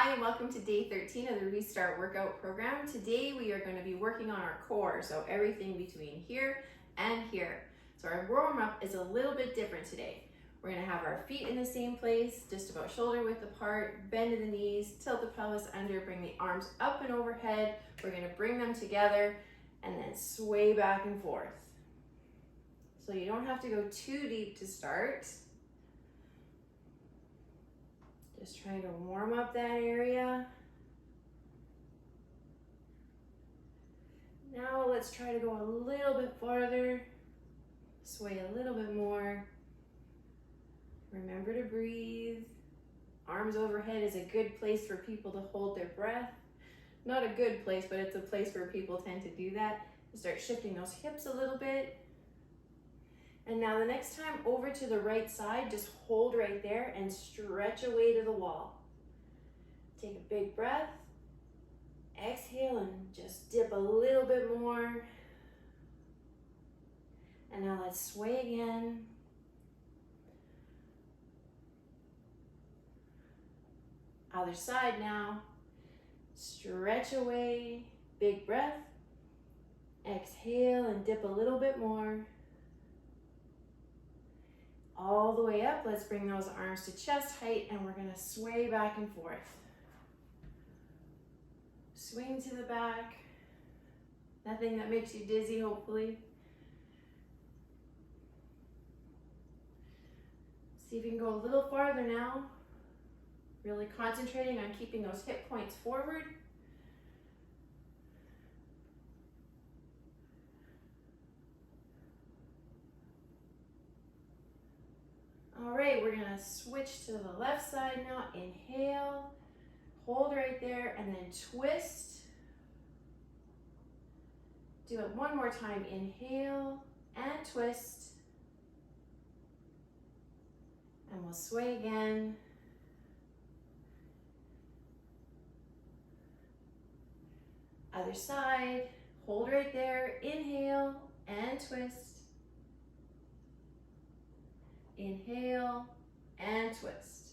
Hi, and welcome to day 13 of the Restart Workout Program. Today we are going to be working on our core, so everything between here and here. So our warm-up is a little bit different today. We're going to have our feet in the same place, just about shoulder width apart, bend to the knees, tilt the pelvis under, bring the arms up and overhead. We're going to bring them together and then sway back and forth. So you don't have to go too deep to start. Just trying to warm up that area. Now let's try to go a little bit farther, sway a little bit more. Remember to breathe. Arms overhead is a good place for people to hold their breath. Not a good place, but it's a place where people tend to do that. Start shifting those hips a little bit. And now the next time over to the right side, just hold right there and stretch away to the wall. Take a big breath. Exhale and just dip a little bit more. And now let's sway again. Other side now. Stretch away, big breath. Exhale and dip a little bit more. All the way up, let's bring those arms to chest height and we're gonna sway back and forth. Swing to the back. Nothing that makes you dizzy, hopefully. See if you can go a little farther now. Really concentrating on keeping those hip points forward. All right, we're gonna switch to the left side now. Inhale, hold right there, and then twist. Do it one more time. Inhale and twist. And we'll sway again. Other side, hold right there. Inhale and twist. Inhale and twist.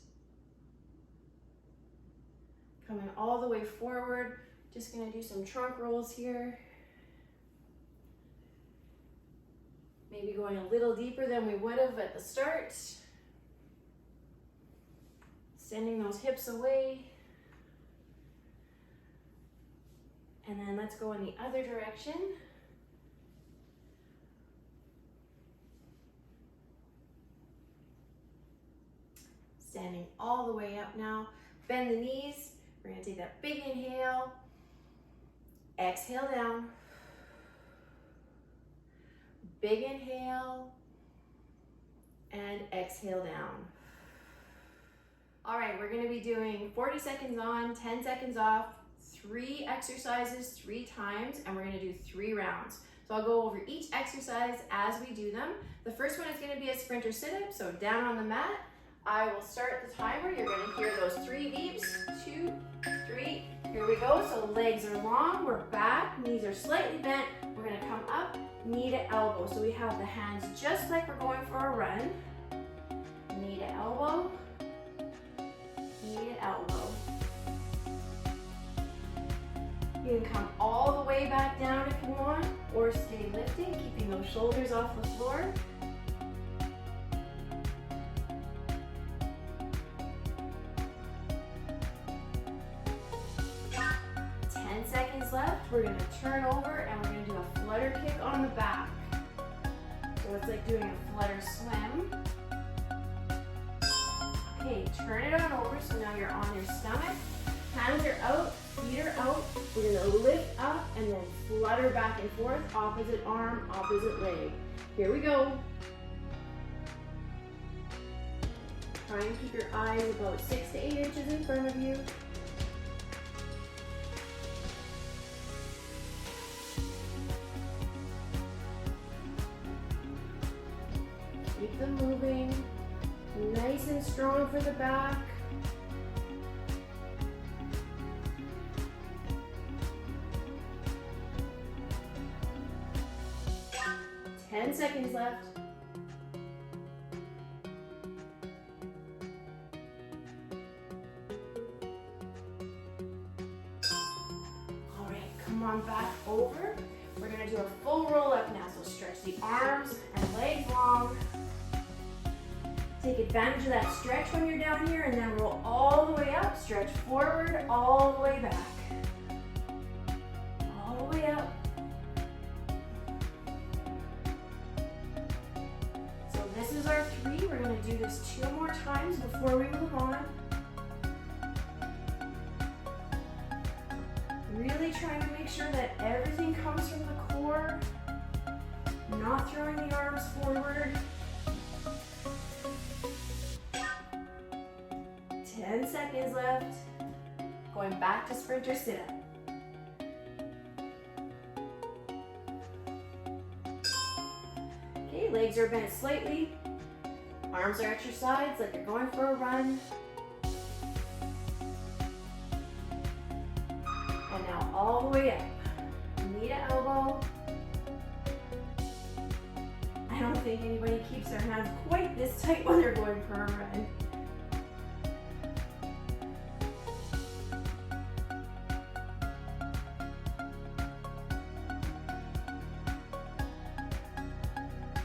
Coming all the way forward. Just gonna do some trunk rolls here. Maybe going a little deeper than we would have at the start. Sending those hips away. And then let's go in the other direction. Standing all the way up now. Bend the knees. We're gonna take that big inhale. Exhale down. Big inhale. And exhale down. All right, we're gonna be doing 40 seconds on, 10 seconds off, 3 exercises 3 times, and we're gonna do 3 rounds. So I'll go over each exercise as we do them. The first one is gonna be a sprinter sit-up, so down on the mat. I will start the timer. You're gonna hear those 3 beeps. 2, 3, here we go. So legs are long, we're back, knees are slightly bent. We're gonna come up, knee to elbow. So we have the hands just like we're going for a run. Knee to elbow, knee to elbow. You can come all the way back down if you want, or stay lifting, keeping those shoulders off the floor. 10 seconds left. We're gonna turn over and we're gonna do a flutter kick on the back. So it's like doing a flutter swim. Okay, turn it on over, so now you're on your stomach. Hands are out, feet are out. We're gonna lift up and then flutter back and forth, opposite arm, opposite leg. Here we go. Try and keep your eyes about 6 to 8 inches in front of you. Keep them moving. Nice and strong for the back. 10 seconds left. come on back over. We're gonna do a full roll up now. So stretch the arms and legs long. Take advantage of that stretch when you're down here and then roll all the way up. Stretch forward, all the way back. All the way up. So this is our 3. We're gonna do this 2 more times before we move on. Really trying to make sure that everything comes from the core, not throwing the arms forward. 10 seconds left. Going back to sprinter sit-up. Okay, legs are bent slightly. Arms are at your sides like you're going for a run. And now all the way up. Knee to elbow. I don't think anybody keeps their hands quite this tight when they're going for a run.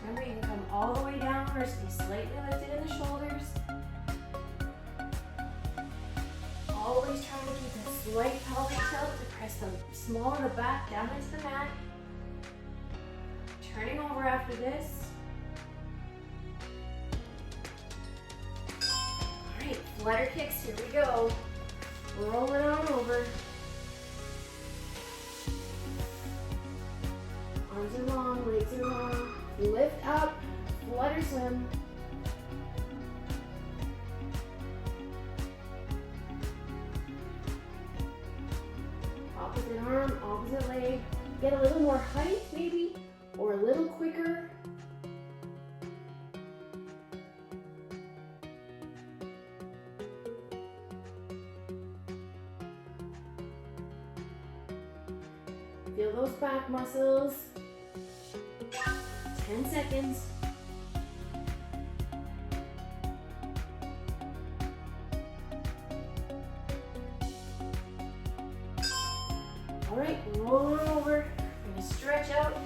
Remember, you can come all the way down or stay slightly lifted in the shoulders. Always trying to keep a slight pelvic tilt to press the small of the back down into the mat. Turning over after this. All right, flutter kicks, here we go. Roll it on over. Arms are long, legs are long. Lift up, flutter swim. Opposite arm, opposite leg. Get a little more height maybe, or a little quicker. Feel those back muscles. 10 seconds. All right, roll on over. I'm gonna stretch out.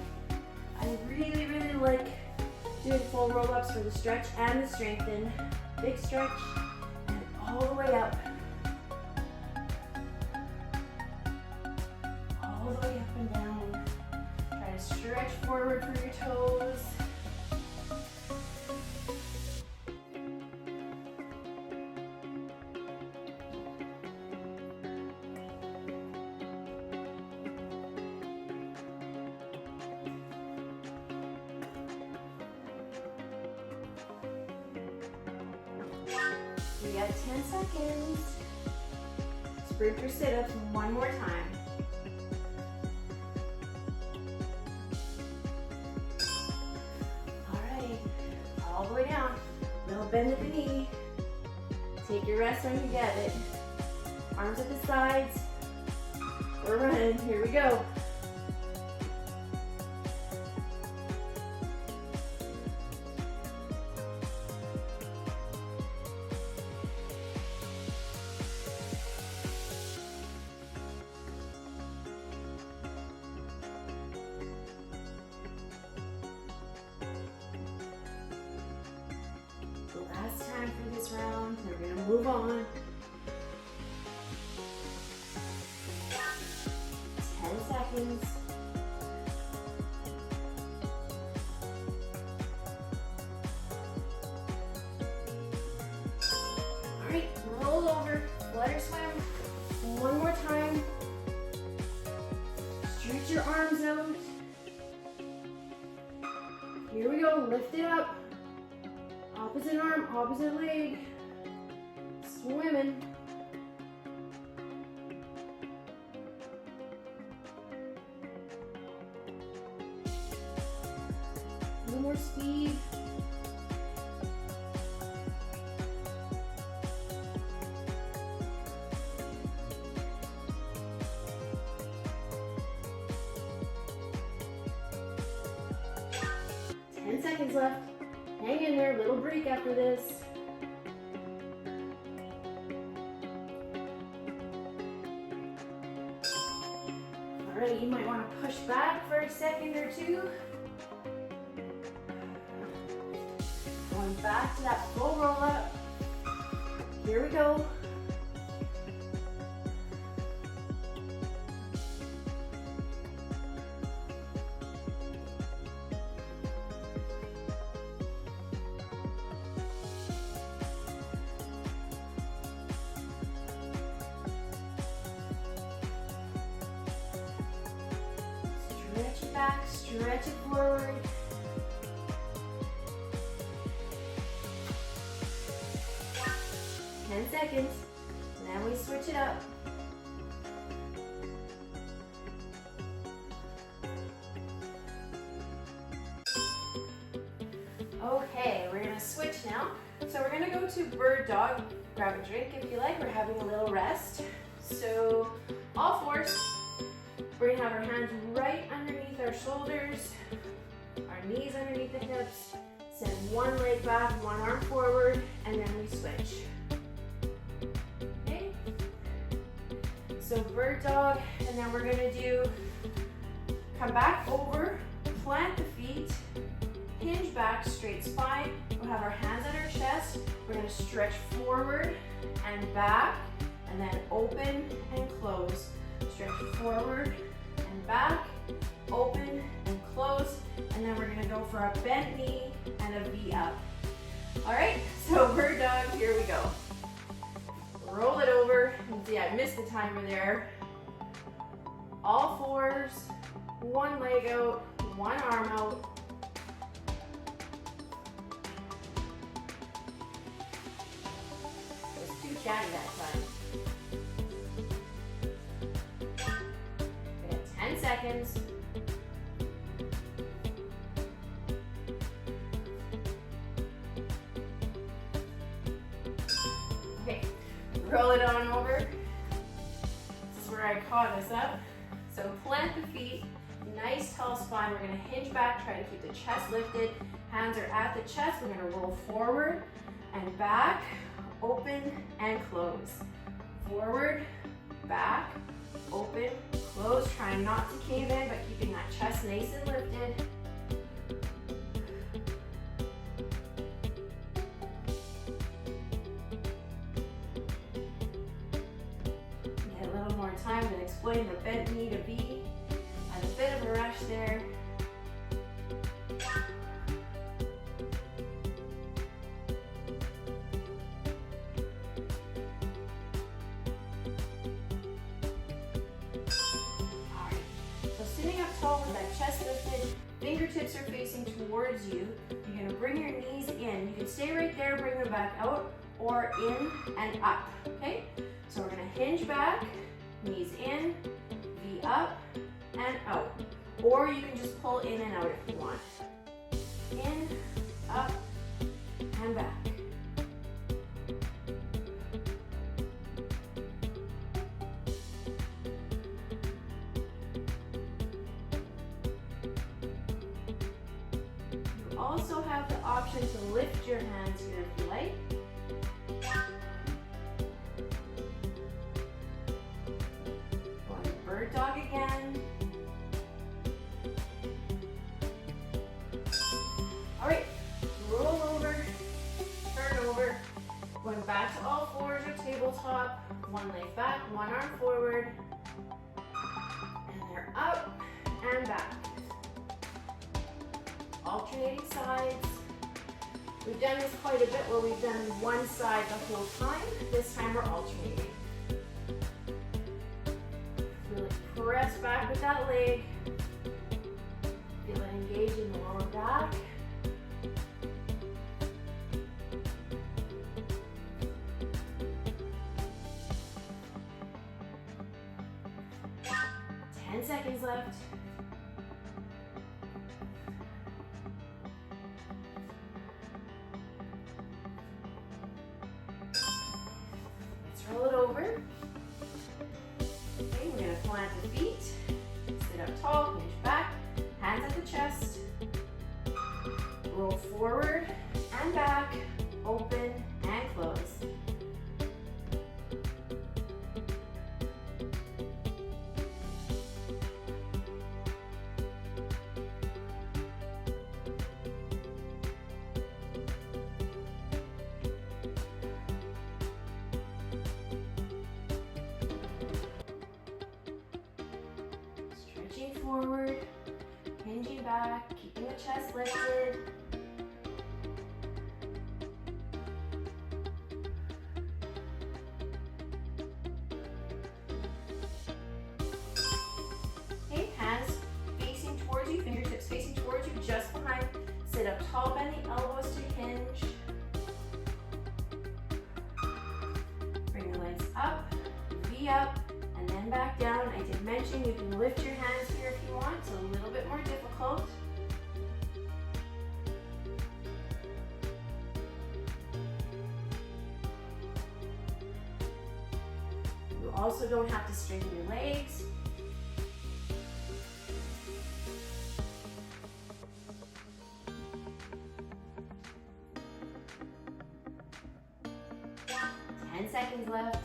I really, really like doing full roll-ups for the stretch and the strengthen. Big stretch and all the way up. All the way up and down. Try to stretch forward for your toes. We got 10 seconds. Sprinter sit-ups one more time. All right, all the way down. Little bend at the knee. Take your rest when you get it. Arms at the sides. We're running, here we go. Last time for this round, we're gonna move on. 10 seconds. All right, roll over, flutter swim. One more time. Stretch your arms out. Here we go, lift it up. Opposite arm, opposite leg. Swimming. A little more speed. Seconds left. Hang in there, little break after this. All Alright, you might want to push back for a second or two. Going back to that full roll up. Here we go. Stretch it back, stretch it forward. Seconds, and then we switch it up. Okay, we're gonna switch now. So we're gonna go to bird dog. Grab a drink if you like. We're having a little rest. So all fours. We're gonna have our hands right underneath our shoulders, our knees underneath the hips. Send one leg back, one arm forward, and then we switch. So bird dog, and then we're gonna do, come back over, plant the feet, hinge back, straight spine. We'll have our hands on our chest. We're gonna stretch forward and back, and then open and close. Stretch forward and back, open and close, and then we're gonna go for a bent knee and a V up. All right, so bird dog, here we go. Roll it over. You see, I missed the timer there. All fours, one leg out, one arm out. It was too chatty that time. We have 10 seconds. Roll it on over. This is where I caught us up. So plant the feet, nice tall spine. We're gonna hinge back, try to keep the chest lifted. Hands are at the chest. We're gonna roll forward and back, open and close. Forward, back, open, close. Trying not to cave in, but keeping that chest nice and lifted. Time to explain the bent knee to V. And a bit of a rush there. Alright, so sitting up tall with that chest lifted, fingertips are facing towards you. You're gonna bring your knees in. You can stay right there, bring them back out, or in and up, okay? So we're gonna hinge back, knees in, V up, and out. Or you can just pull in and out if you want. In, up, and back. You also have the option to lift your hands here if you like. Bird dog again. All right, roll over, turn over, going back to all fours or tabletop, one leg back, one arm forward, and they're up and back. Alternating sides. We've done this quite a bit where we've done one side the whole time. This time we're alternating. Press back with that leg. Feel it engage in the lower back. Ten seconds left. Let's roll it over. Plant the feet, sit up tall, hinge back, hands at the chest, roll forward and back, open and close. forward, hinging back, keeping the chest lifted. Okay, hands facing towards you, fingertips facing towards you, just behind. Sit up tall, bend the elbows to hinge. Bring the legs up, V up, and then back down. I did mention you can lift your hands here if you want. It's a little bit more difficult. You also don't have to straighten your legs. Seconds left.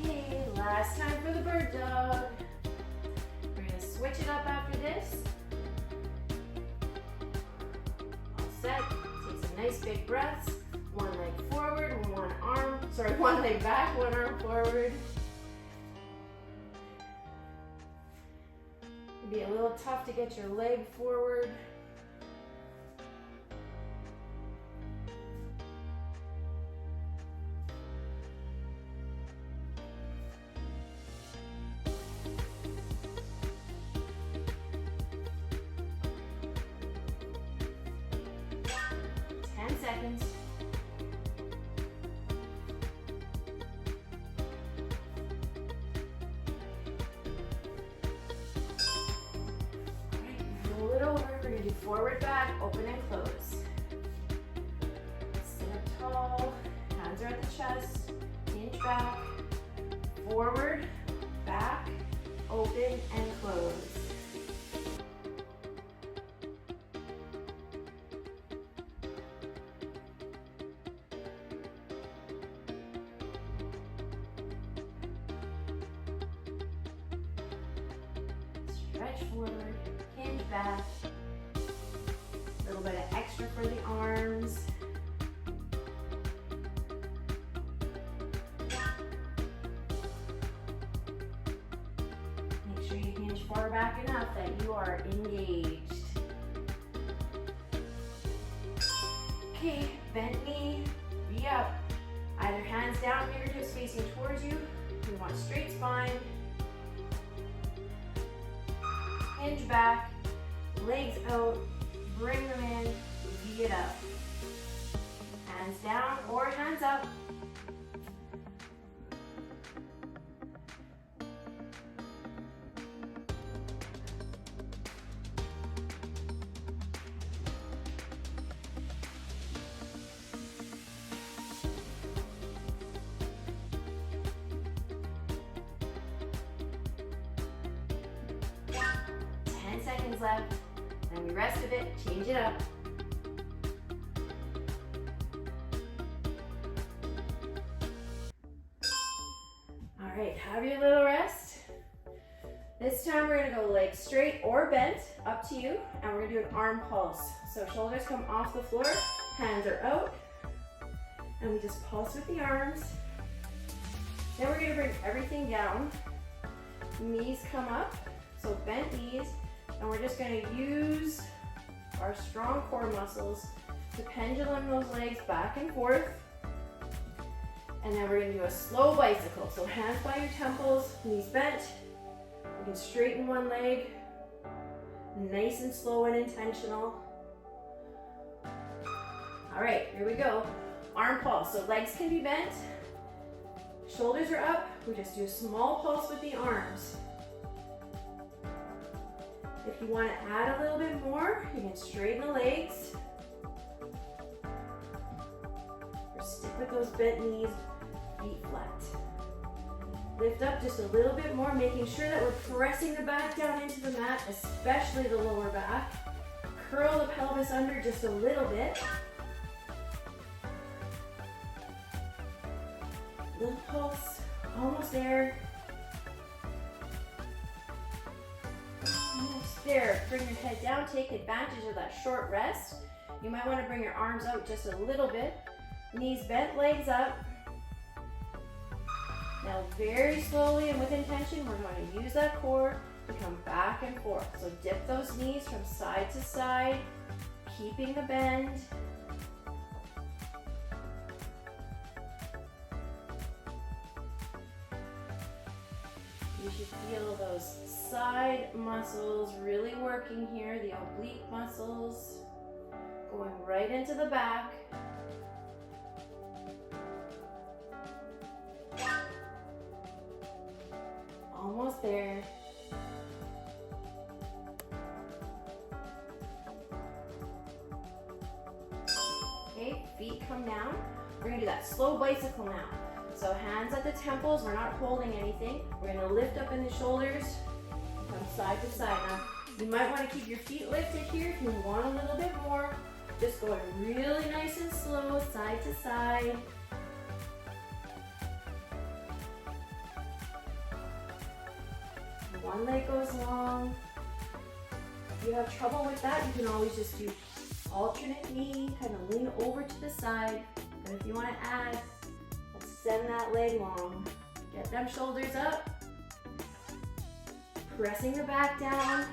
Okay, last time for the bird dog. We're gonna switch it up after this. All set. Take some nice big breaths. One leg forward, one leg back, one arm forward. Be a little tough to get your leg forward. Seconds. Roll it over. We're going to do forward, back, open and close. Sit up tall. Hands are at the chest. Hinge back. Forward, back, open and close. Stretch forward, hinge back. A little bit of extra for the arms. Make sure you hinge far back enough that you are engaged. Okay, bent knee, V up. Either hands down, fingertips facing towards you. We want straight spine. Hinge back, legs out, bring them in, V it up. Hands down or hands up. Seconds left, and the rest of it, change it up. All right, have your little rest. This time we're gonna go legs straight or bent, up to you, and we're gonna do an arm pulse. So shoulders come off the floor, hands are out, and we just pulse with the arms. Then we're gonna bring everything down. Knees come up, so bent knees. And we're just going to use our strong core muscles to pendulum those legs back and forth. And then we're going to do a slow bicycle. So hands by your temples, knees bent. You can straighten one leg. Nice and slow and intentional. All right, here we go. Arm pulse. So legs can be bent. Shoulders are up. We just do a small pulse with the arms. If you want to add a little bit more, you can straighten the legs. Or stick with those bent knees, feet flat. Lift up just a little bit more, making sure that we're pressing the back down into the mat, especially the lower back. Curl the pelvis under just a little bit. Little pulse, almost there. there. Bring your head down, take advantage of that short rest. You might want to bring your arms out just a little bit. Knees bent, legs up. Now very slowly and with intention, we're going to use that core to come back and forth. So dip those knees from side to side, keeping the bend. You should feel those side muscles really working here, the oblique muscles going right into the back. Almost there. Okay, feet come down. We're gonna do that slow bicycle now. So hands at the temples, we're not holding anything. We're gonna lift up in the shoulders, from side to side. Now, you might wanna keep your feet lifted here if you want a little bit more. Just going really nice and slow, side to side. One leg goes long. If you have trouble with that, you can always just do alternate knee, kind of lean over to the side. And if you want to add, let's send that leg long. Get them shoulders up. Pressing the back down.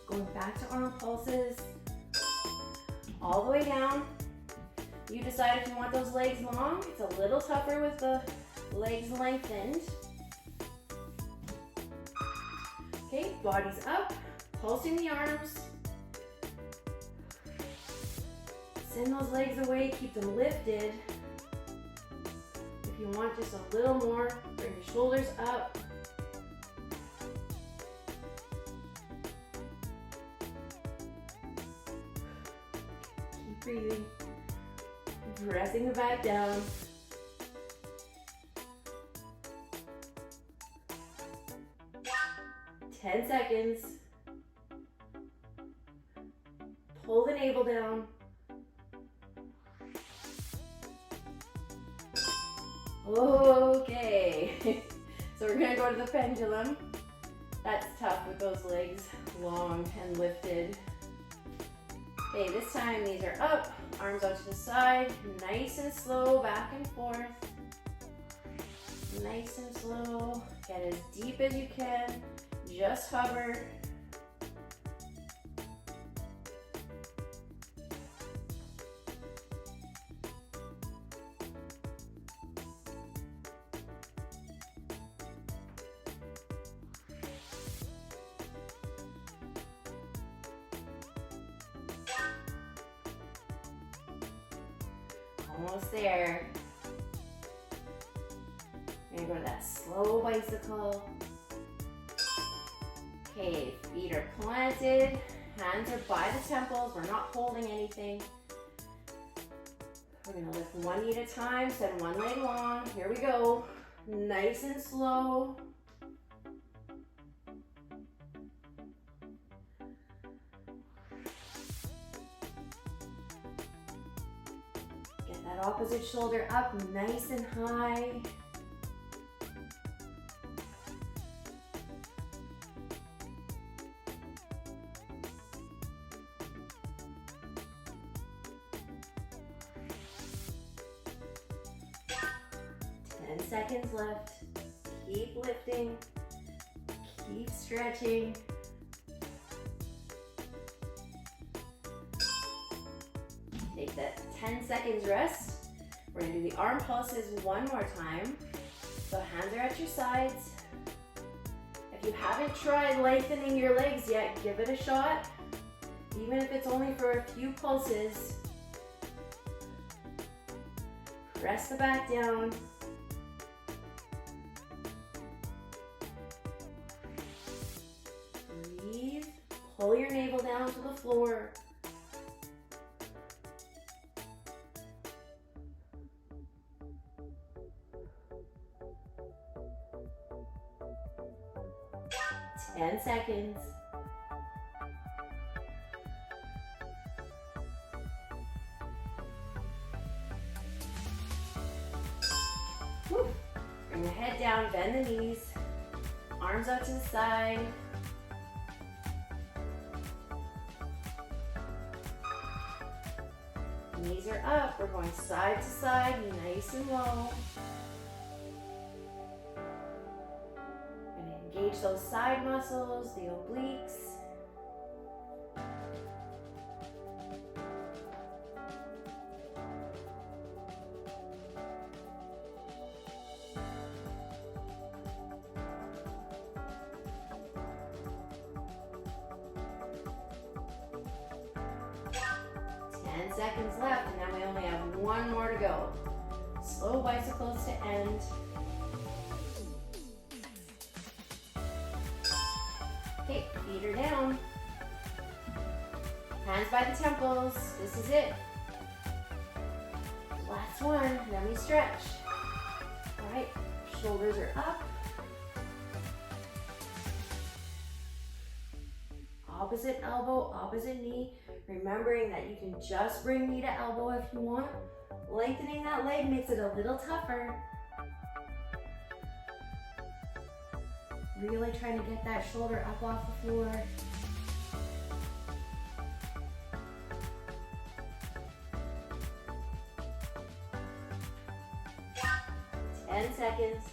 Going back to arm pulses. All the way down. You decide if you want those legs long. It's a little tougher with the legs lengthened. Okay, body's up, pulsing the arms. Send those legs away, keep them lifted. If you want just a little more, bring your shoulders up. Keep breathing. Pressing the back down. Ten seconds. Pull the navel down. Okay. So we're gonna go to the pendulum. That's tough with those legs long and lifted. Okay, this time knees are up, arms out to the side, nice and slow, back and forth. Nice and slow, get as deep as you can, just hover. Almost there. We're gonna go to that slow bicycle. Okay, feet are planted, hands are by the temples, we're not holding anything. We're gonna lift one knee at a time, send one leg long. Here we go. Nice and slow. That opposite shoulder up, nice and high. Seconds left. Keep lifting. Keep stretching. Take that 10 seconds rest. We're gonna do the arm pulses one more time. So hands are at your sides. If you haven't tried lengthening your legs yet, give it a shot. Even if it's only for a few pulses. Press the back down. Breathe. Pull your navel down to the floor. Ten seconds. head down, bend the knees, arms out to the side. Knees are up, we're going side to side, nice and low. And engage those side muscles, the obliques. Seconds left, and now we only have one more to go. Slow bicycles to end. Okay, feet are down. Hands by the temples. This is it. Last one, then we stretch. All right, shoulders are up. Opposite elbow, opposite knee. Remembering that you can just bring knee to elbow if you want. Lengthening that leg makes it a little tougher. Really trying to get that shoulder up off the floor. Ten seconds.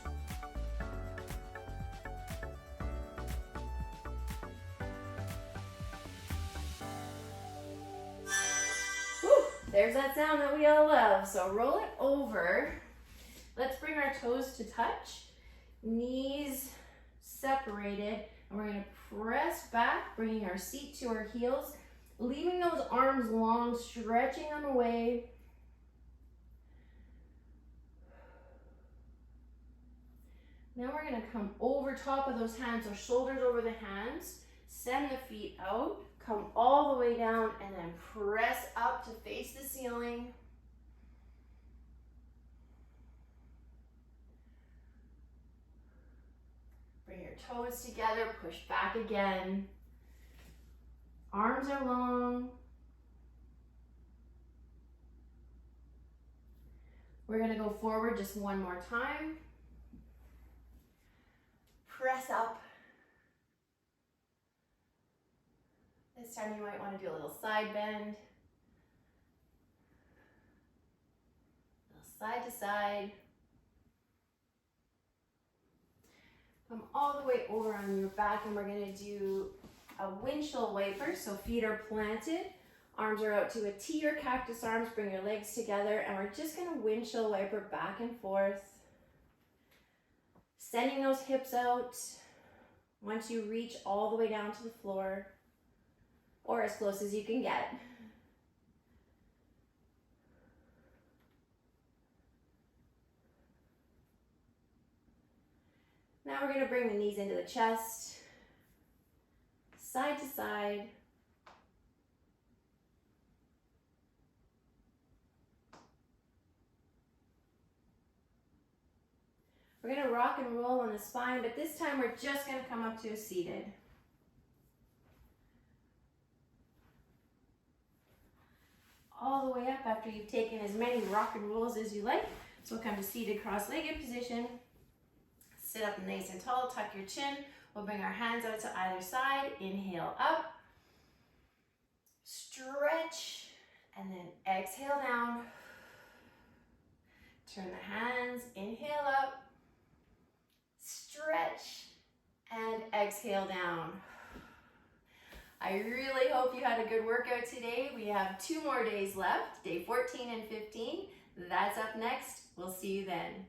There's that sound that we all love. So roll it over. Let's bring our toes to touch. Knees separated. And we're going to press back, bringing our seat to our heels. Leaving those arms long, stretching them away. Now we're going to come over top of those hands, so shoulders over the hands. Send the feet out. Come all the way down and then press up to face the ceiling. Bring your toes together, push back again. Arms are long. We're going to go forward just one more time. Press up. This time you might want to do a little side bend. A little side to side. Come all the way over on your back, and we're going to do a windshield wiper. So feet are planted, arms are out to a T or cactus arms. Bring your legs together, and we're just going to windshield wiper back and forth. Sending those hips out once you reach all the way down to the floor, or as close as you can get. Now we're going to bring the knees into the chest, side to side. We're going to rock and roll on the spine, but this time we're just going to come up to a seated. All the way up after you've taken as many rock and rolls as you like. So we'll come to seated cross-legged position. Sit up nice and tall, tuck your chin. We'll bring our hands out to either side. Inhale up. Stretch. And then exhale down. Turn the hands. Inhale up. Stretch. And exhale down. I really hope you had a good workout today. We have 2 more days left, day 14 and 15. That's up next. We'll see you then.